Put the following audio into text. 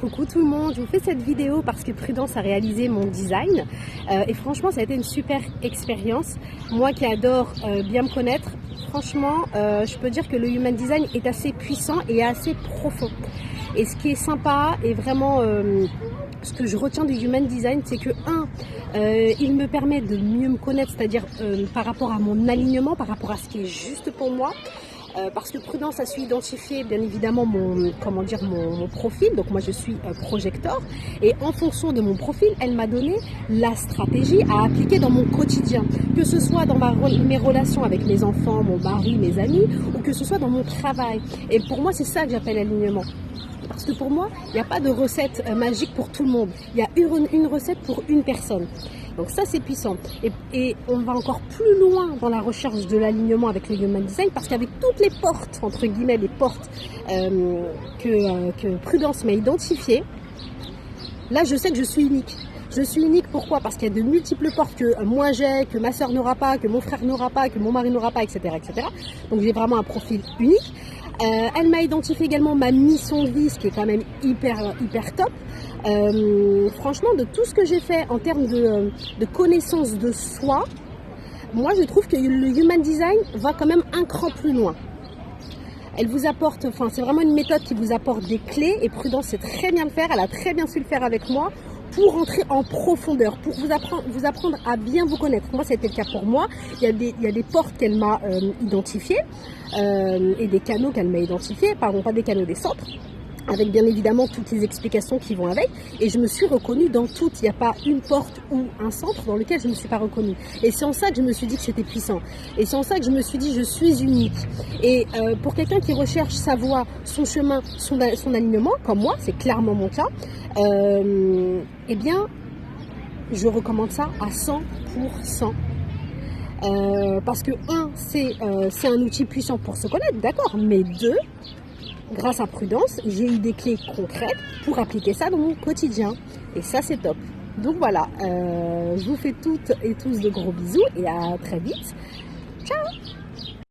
Coucou tout le monde, je vous fais cette vidéo parce que Prudence a réalisé mon design et franchement ça a été une super expérience. Moi qui adore bien me connaître, franchement je peux dire que le human design est assez puissant et assez profond. Et ce qui est sympa et vraiment ce que je retiens du human design, c'est que il me permet de mieux me connaître, c'est-à-dire par rapport à mon alignement, par rapport à ce qui est juste pour moi. Parce que Prudence a su identifier bien évidemment mon profil, donc moi je suis projecteur et en fonction de mon profil elle m'a donné la stratégie à appliquer dans mon quotidien, que ce soit dans mes relations avec mes enfants, mon mari, mes amis ou que ce soit dans mon travail. Et pour moi c'est ça que j'appelle alignement. Parce que pour moi, il n'y a pas de recette magique pour tout le monde. Il y a une recette pour une personne. Donc ça, c'est puissant. Et on va encore plus loin dans la recherche de l'alignement avec le Human Design parce qu'avec toutes les portes, entre guillemets, les portes que Prudence m'a identifiées, là, je sais que je suis unique. Je suis unique, pourquoi? Parce qu'il y a de multiples portes que moi j'ai, que ma soeur n'aura pas, que mon frère n'aura pas, que mon mari n'aura pas, etc., etc. Donc j'ai vraiment un profil unique. Elle m'a identifié également ma mission de vie, ce qui est quand même hyper top. Franchement, de tout ce que j'ai fait en termes de connaissance de soi, moi je trouve que le Human Design va quand même un cran plus loin. Elle vous apporte, enfin c'est vraiment une méthode qui vous apporte des clés et Prudence sait très bien le faire, elle a très bien su le faire avec moi pour entrer en profondeur, pour vous apprendre à bien vous connaître. Moi, c'était le cas pour moi. Il y a des portes qu'elle m'a identifiées et des canaux qu'elle m'a identifiés, pardon, pas des canaux, des centres, avec bien évidemment toutes les explications qui vont avec. Et je me suis reconnue dans toutes. Il n'y a pas une porte ou un centre dans lequel je ne me suis pas reconnue. Et c'est en ça que je me suis dit que c'était puissant. Et c'est en ça que je me suis dit je suis unique. Et pour quelqu'un qui recherche sa voie, son chemin, son alignement, comme moi, c'est clairement mon cas, eh bien, je recommande ça à 100%. Parce que c'est un outil puissant pour se connaître, d'accord, mais deux, grâce à Prudence, j'ai eu des clés concrètes pour appliquer ça dans mon quotidien. Et ça, c'est top. Donc voilà, je vous fais toutes et tous de gros bisous et à très vite. Ciao!